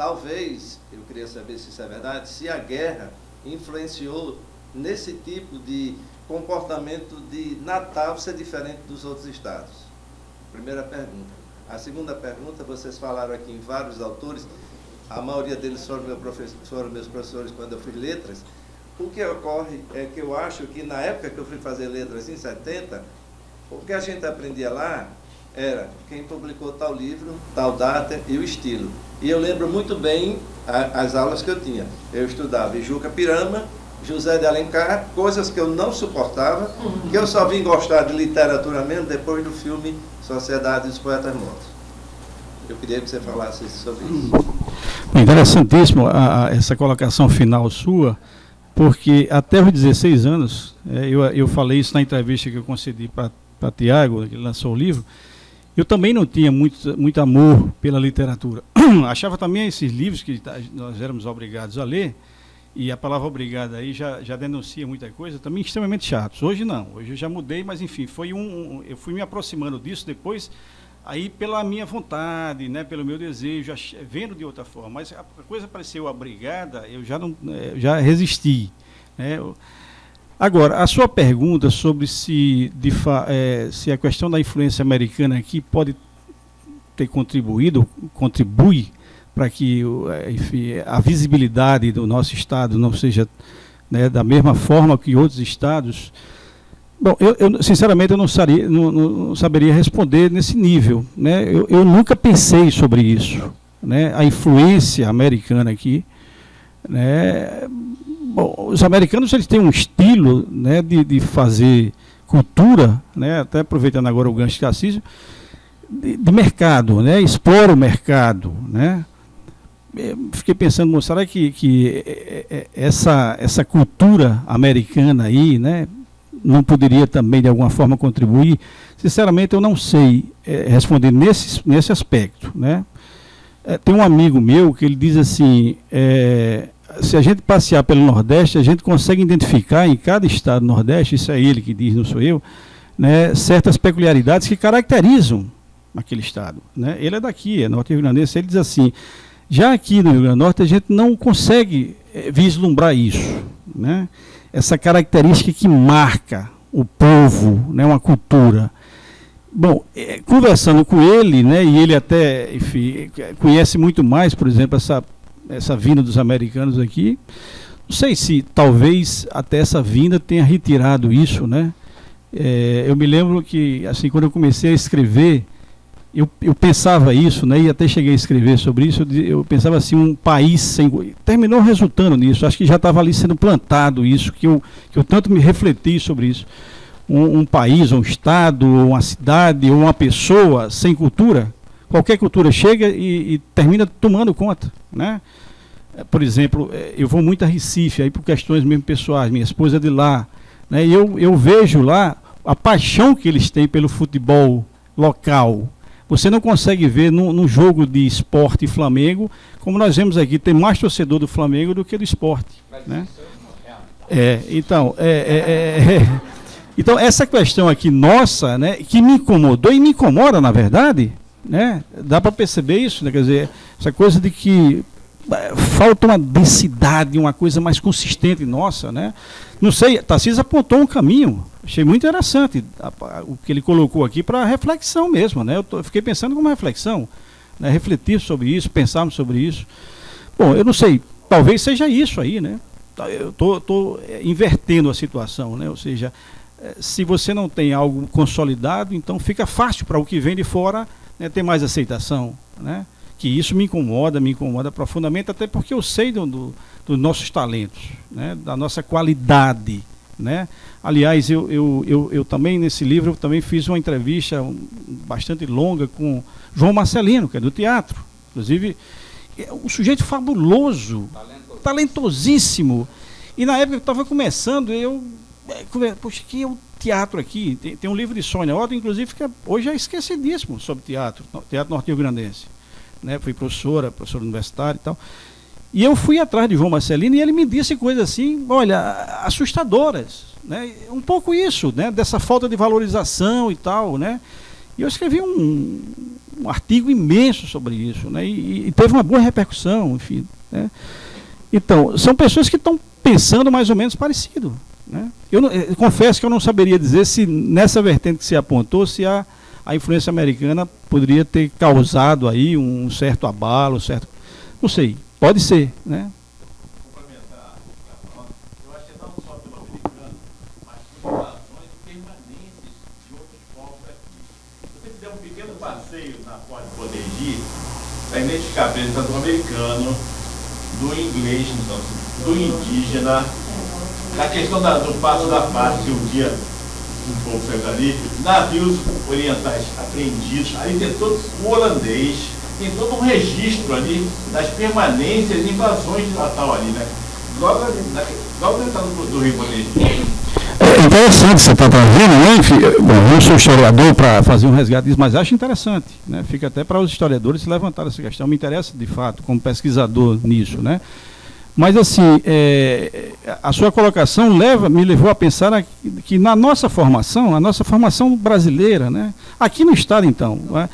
talvez, eu queria saber se isso é verdade, se a guerra influenciou nesse tipo de comportamento de Natal ser diferente dos outros estados. Primeira pergunta. A segunda pergunta, vocês falaram aqui em vários autores, a maioria deles foram meus professores quando eu fiz letras. O que ocorre é que eu acho que na época que eu fui fazer letras, em 70, o que a gente aprendia lá era quem publicou tal livro, tal data e o estilo. E eu lembro muito bem as aulas que eu tinha. Eu estudava Juca Pirama, José de Alencar, coisas que eu não suportava, que eu só vim gostar de literatura mesmo depois do filme Sociedade dos Poetas Mortos. Eu queria que você falasse sobre isso. Interessantíssimo essa colocação final sua, porque até os 16 anos, eu falei isso na entrevista que eu concedi para Tiago, que ele lançou o livro, eu também não tinha muito amor pela literatura. Achava também esses livros que nós éramos obrigados a ler, e a palavra obrigado aí já denuncia muita coisa, também extremamente chatos. Hoje não, hoje eu já mudei, mas enfim, eu fui me aproximando disso depois, aí pela minha vontade, né, pelo meu desejo, vendo de outra forma. Mas a coisa pareceu obrigada, eu já resisti. Né? Agora, a sua pergunta sobre se a questão da influência americana aqui pode ter contribui para que, enfim, a visibilidade do nosso estado não seja, né, da mesma forma que outros estados. Bom, eu sinceramente eu não saberia responder nesse nível, né? Eu nunca pensei sobre isso, né? A influência americana aqui, né? Bom, os americanos eles têm um estilo, né, de fazer cultura, né? Até aproveitando agora o gancho de Assis, de mercado, né? Explora o mercado, né? Fiquei pensando, será que essa cultura americana aí, né, não poderia também de alguma forma contribuir? Sinceramente eu não sei responder nesse aspecto, né? Tem um amigo meu que ele diz assim, se a gente passear pelo Nordeste, a gente consegue identificar em cada estado do Nordeste, isso é ele que diz, não sou eu, né, certas peculiaridades que caracterizam aquele estado, né? Ele é daqui, é norte-rio-grandense, ele diz assim, já aqui no Rio Grande do Norte a gente não consegue vislumbrar isso, né? Essa característica que marca o povo, né, uma cultura. Bom, conversando com ele, né, e ele até, enfim, conhece muito mais, por exemplo, essa vinda dos americanos aqui, não sei se talvez até essa vinda tenha retirado isso, né? Eu me lembro que, assim, quando eu comecei a escrever, eu pensava isso, né, e até cheguei a escrever sobre isso, eu pensava assim, um país sem... Terminou resultando nisso, acho que já estava ali sendo plantado isso, que eu tanto me refleti sobre isso. Um país, um estado, uma cidade, ou uma pessoa sem cultura, qualquer cultura chega e termina tomando conta, né? Por exemplo, eu vou muito a Recife, aí por questões mesmo pessoais, minha esposa é de lá, né, e eu vejo lá a paixão que eles têm pelo futebol local. Você não consegue ver num jogo de esporte Flamengo, como nós vemos aqui, tem mais torcedor do Flamengo do que do esporte. Né? Então, essa questão aqui nossa, né, que me incomodou e me incomoda, na verdade, né, dá para perceber isso, né, quer dizer, essa coisa de que falta uma densidade, uma coisa mais consistente nossa, né? Não sei, Tarcísio apontou um caminho, achei muito interessante o que ele colocou aqui para reflexão mesmo, né? Eu fiquei pensando como reflexão, né? Refletir sobre isso, pensarmos sobre isso. Bom, eu não sei, talvez seja isso aí, né? Eu estou invertendo a situação, né? Ou seja, se você não tem algo consolidado, então fica fácil para o que vem de fora, né, ter mais aceitação, né? Que isso me incomoda profundamente, até porque eu sei dos nossos talentos, né, da nossa qualidade, né? Aliás, eu também, nesse livro, eu também fiz uma entrevista bastante longa com João Marcelino, que é do teatro. Inclusive, um sujeito fabuloso, talentosíssimo. E na época que eu estava começando, poxa, que é o teatro aqui? Tem um livro de Sônia Otto, inclusive, que hoje é esquecidíssimo sobre teatro norte-rio-grandense. Né, fui professora universitária e tal. E eu fui atrás de João Marcelino e ele me disse coisas assim, olha, assustadoras, né? Um pouco isso, né, dessa falta de valorização e tal, né? E eu escrevi um um artigo imenso sobre isso, né? E teve uma boa repercussão, enfim, né? Então, são pessoas que estão pensando mais ou menos parecido, né? Eu confesso que eu não saberia dizer se nessa vertente que se apontou, se a influência americana poderia ter causado aí um certo abalo, não sei, pode ser, né? Eu acho que não só pelo americano, mas por invasões permanentes de outros povos aqui. Você fizer um pequeno passeio na Foz do Bodegi, vai identificar a presença do americano, do inglês, do indígena, da questão do Passo da Paz, que um dia um pouco saiu dali, navios orientais apreendidos, aí tem todo o holandês, tem todo um registro ali das permanências e invasões de Natal ali, né? Logo dentro do Rio Bodegi. É interessante você estar trazendo, né? Enfim, bom, eu não sou historiador para fazer um resgate disso, mas acho interessante, né? Fica até para os historiadores se levantarem essa questão. Me interessa, de fato, como pesquisador nisso, né? Mas, assim, a sua colocação me levou a pensar que na nossa formação brasileira, né? Aqui no Estado, então, né?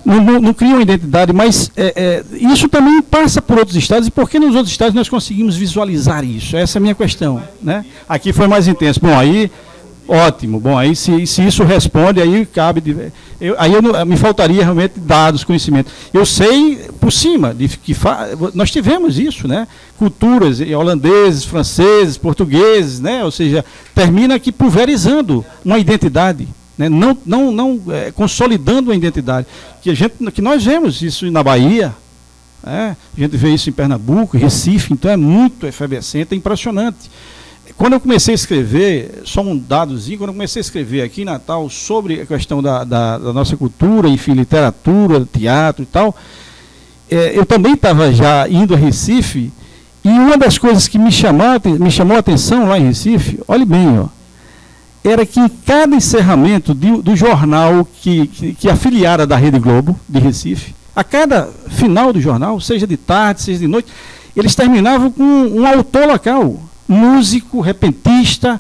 Não cria uma identidade, mas isso também passa por outros estados, e por que nos outros estados nós conseguimos visualizar isso? Essa é a minha questão, né? Aqui foi mais intenso. Bom, aí, ótimo. Bom, aí se isso responde, aí cabe... me faltaria realmente dados, conhecimento. Eu sei, por cima, nós tivemos isso, né? Culturas holandeses, franceses, portugueses, né? Ou seja, termina aqui pulverizando uma identidade, né? Não consolidando a identidade. Que nós vemos isso na Bahia, né? A gente vê isso em Pernambuco, Recife, então é muito efervescente, é impressionante. Quando eu comecei a escrever, só um dadozinho, quando eu comecei a escrever aqui em Natal sobre a questão da nossa cultura, enfim, literatura, teatro e tal, eu também estava já indo a Recife, e uma das coisas que me chamou a atenção lá em Recife, olhe bem, ó, era que em cada encerramento do jornal que afiliara da Rede Globo, de Recife, a cada final do jornal, seja de tarde, seja de noite, eles terminavam com um autor local, músico, repentista,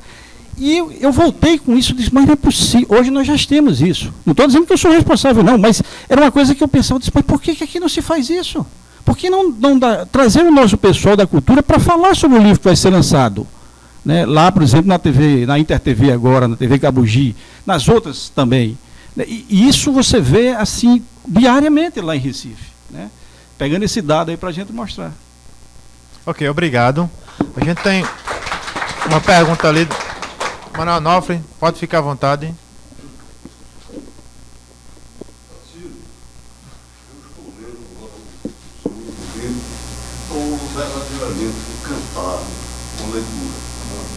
e eu voltei com isso e disse, mas não é possível, hoje nós já temos isso. Não estou dizendo que eu sou responsável, não, mas era uma coisa que eu pensava, disse, mas por que aqui não se faz isso? Por que não trazer o nosso pessoal da cultura para falar sobre o livro que vai ser lançado? Né? Lá, por exemplo, na TV, na Inter TV agora, na TV Cabugi, nas outras também. E isso você vê assim diariamente lá em Recife, né? Pegando esse dado aí para a gente mostrar. Ok, obrigado. A gente tem uma pergunta ali. Manuel Onofre, pode ficar à vontade. Estou verdadeiramente encantado com a leitura.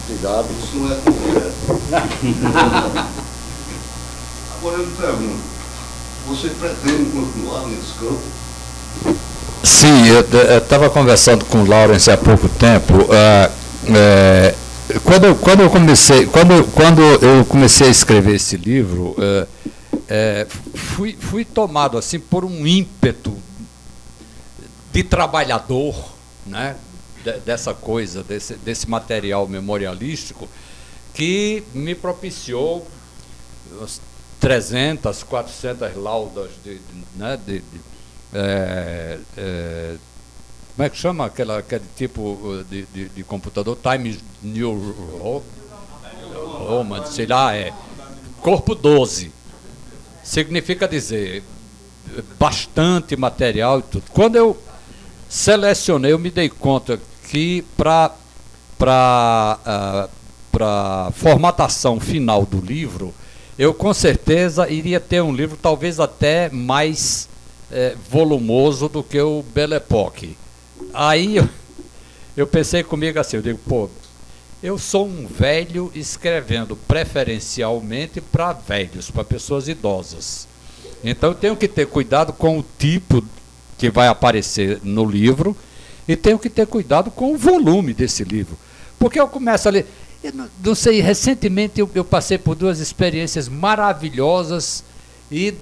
Cuidado. Isso não é concreto. Agora eu lhe pergunto, você pretende continuar nesse campo? Sim, eu estava conversando com o Lawrence há pouco tempo. Quando eu comecei a escrever esse livro, fui tomado assim por um ímpeto de trabalhador, né, dessa coisa, desse material memorialístico, que me propiciou 300, 400 laudas como é que chama aquele tipo de computador? Times New Roman, sei lá, corpo 12. Significa dizer bastante material e tudo. Quando eu selecionei, eu me dei conta que para formatação final do livro, eu com certeza iria ter um livro talvez até mais volumoso do que o Belle Époque. Aí eu pensei comigo assim, eu digo, pô, eu sou um velho escrevendo preferencialmente para velhos, para pessoas idosas. Então eu tenho que ter cuidado com o tipo que vai aparecer no livro e tenho que ter cuidado com o volume desse livro. Porque eu começo a ler, eu não sei, recentemente eu passei por 2 experiências maravilhosas e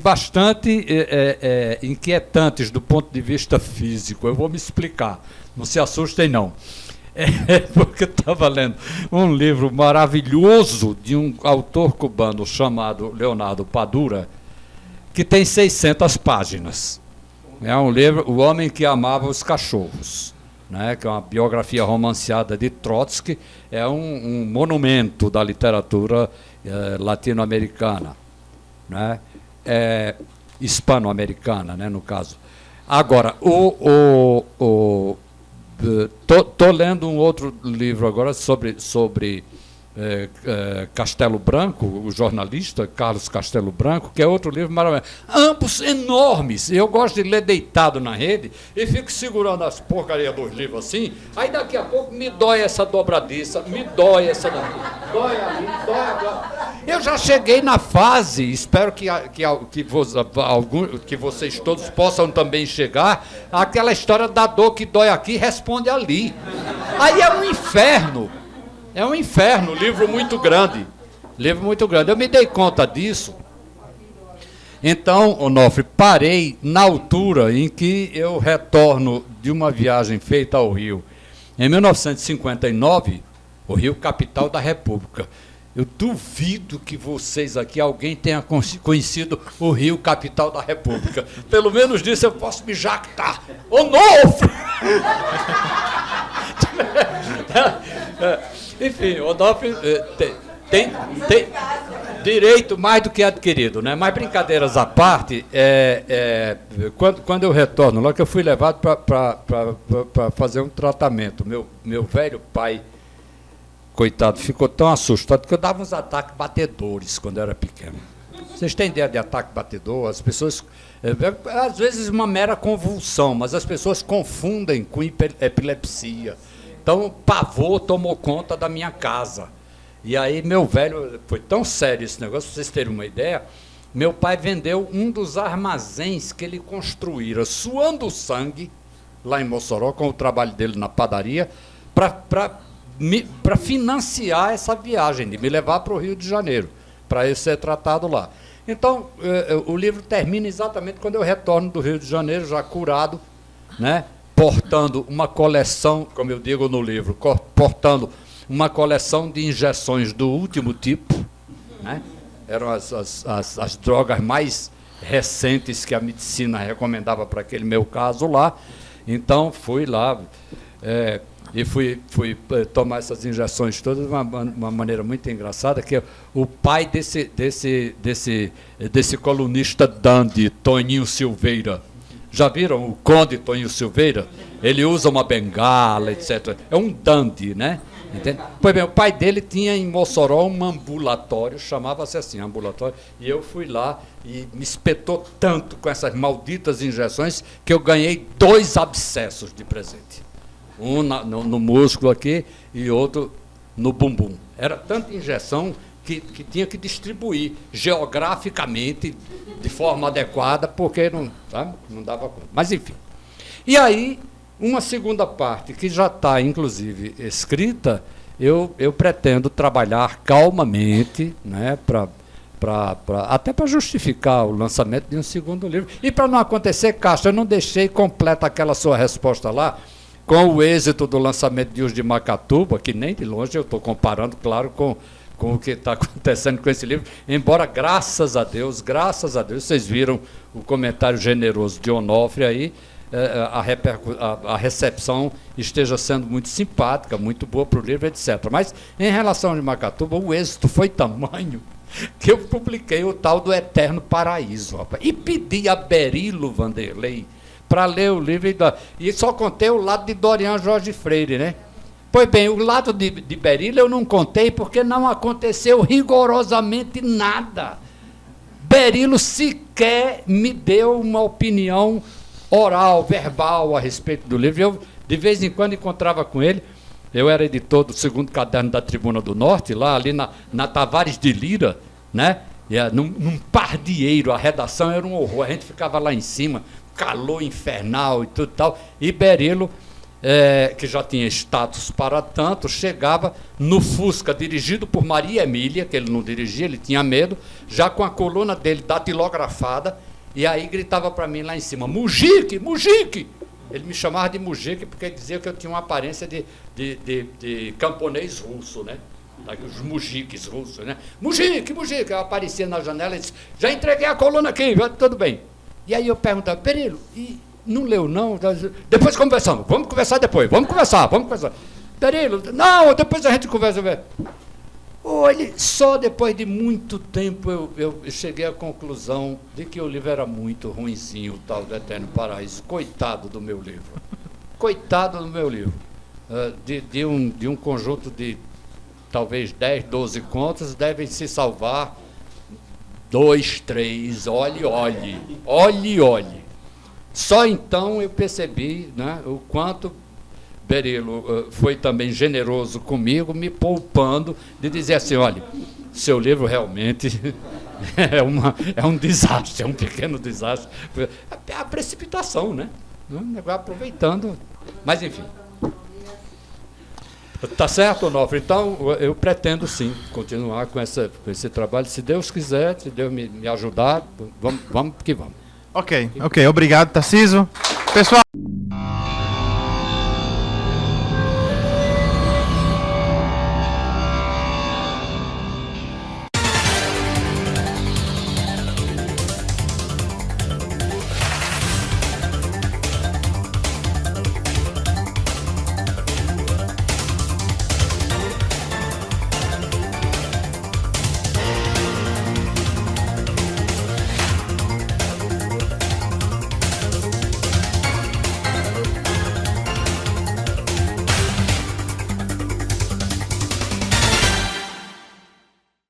bastante inquietantes do ponto de vista físico. Eu vou me explicar, não se assustem não. Porque eu estava lendo um livro maravilhoso de um autor cubano chamado Leonardo Padura, que tem 600 páginas. É um livro, O Homem que Amava os Cachorros, né, que é uma biografia romanceada de Trotsky, é um monumento da literatura latino-americana, né, hispano-americana, né, no caso. Agora, tô lendo um outro livro agora sobre Castelo Branco, o jornalista Carlos Castelo Branco, que é outro livro maravilhoso. Ambos enormes. Eu gosto de ler deitado na rede e fico segurando as porcarias dos livros assim. Aí daqui a pouco me dói essa dobradiça, me dói essa daqui, dói ali, dói agora. Eu já cheguei na fase, espero que vocês todos possam também chegar, aquela história da dor que dói aqui responde ali. Aí é um inferno. É um inferno, livro muito grande. Livro muito grande. Eu me dei conta disso. Então, Onofre, parei na altura em que eu retorno de uma viagem feita ao Rio. Em 1959, o Rio, capital da República. Eu duvido que vocês aqui, alguém tenha conhecido o Rio, capital da República. Pelo menos disso eu posso me jactar. Onofre! Enfim, o Onofre tem direito mais do que adquirido, né? Mas brincadeiras à parte, quando eu retorno lá, que eu fui levado para fazer um tratamento, meu velho pai, coitado, ficou tão assustado que eu dava uns ataques batedores quando eu era pequeno. Vocês têm ideia de ataque batedor? As pessoas, às vezes uma mera convulsão, mas as pessoas confundem com epilepsia. Então, o pavor tomou conta da minha casa. E aí, meu velho, foi tão sério esse negócio, para vocês terem uma ideia, meu pai vendeu um dos armazéns que ele construíra, suando sangue, lá em Mossoró, com o trabalho dele na padaria, para financiar essa viagem, de me levar para o Rio de Janeiro, para eu ser tratado lá. Então, o livro termina exatamente quando eu retorno do Rio de Janeiro, já curado, né? Portando uma coleção, como eu digo no livro, portando uma coleção de injeções do último tipo, né? Eram as drogas mais recentes que a medicina recomendava para aquele meu caso lá. Então, fui lá e fui tomar essas injeções todas de uma maneira muito engraçada, que o pai desse colunista dandy, Toninho Silveira. Já viram o Conde Toninho Silveira? Ele usa uma bengala, etc. É um dandy, né? Entende? Pois bem, o pai dele tinha em Mossoró um ambulatório, chamava-se assim, ambulatório, e eu fui lá e me espetou tanto com essas malditas injeções que eu ganhei 2 abscessos de presente. Um no músculo aqui e outro no bumbum. Era tanta injeção que tinha que distribuir geograficamente de forma adequada, porque não dava conta. Mas, enfim. E aí, uma segunda parte, que já está, inclusive, escrita, eu pretendo trabalhar calmamente, né, até para justificar o lançamento de um segundo livro. E para não acontecer, Castro, eu não deixei completa aquela sua resposta lá, com o êxito do lançamento de Os de Macatuba, que nem de longe eu estou comparando, claro, com o que está acontecendo com esse livro, embora, graças a Deus, vocês viram o comentário generoso de Onofre aí, a recepção esteja sendo muito simpática, muito boa para o livro, etc. Mas, em relação ao de Macatuba, o êxito foi tamanho que eu publiquei o tal do Eterno Paraíso, rapaz, e pedi a Berilo Vanderlei para ler o livro, e só contei o lado de Dorian Jorge Freire, né? Pois bem, o lado de Berilo eu não contei porque não aconteceu rigorosamente nada. Berilo sequer me deu uma opinião oral, verbal a respeito do livro. Eu, de vez em quando, encontrava com ele. Eu era editor do 2º caderno da Tribuna do Norte, lá ali na Tavares de Lira, né? Num pardieiro, a redação era um horror. A gente ficava lá em cima, calor infernal e tudo tal. E Berilo, que já tinha status para tanto, chegava no Fusca, dirigido por Maria Emília, que ele não dirigia, ele tinha medo, já com a coluna dele datilografada, e aí gritava para mim lá em cima, Mujique, Mujique! Ele me chamava de Mujique porque ele dizia que eu tinha uma aparência de camponês russo, né? Os mujiques russos, né? Mujique, eu aparecia na janela e disse, já entreguei a coluna aqui, tudo bem. E aí eu perguntava, Perillo, e não leu não? Depois conversamos, vamos conversar depois, vamos conversar. Perillo, não, depois a gente conversa. Olha, só depois de muito tempo eu cheguei à conclusão de que o livro era muito ruinzinho, o tal do Eterno Paraíso. Coitado do meu livro. Coitado do meu livro. De um conjunto de talvez 10, 12 contos, devem se salvar 2, 3, olhe. Só então eu percebi, né, o quanto Perillo foi também generoso comigo, me poupando de dizer assim, olha, seu livro realmente é um desastre, é um pequeno desastre. A precipitação, né? Aproveitando. Mas, enfim. Tá certo, Onofre? Então, eu pretendo, sim, continuar com esse trabalho. Se Deus quiser, se Deus me ajudar, vamos que vamos. Ok. Obrigado, Tarcísio. Pessoal...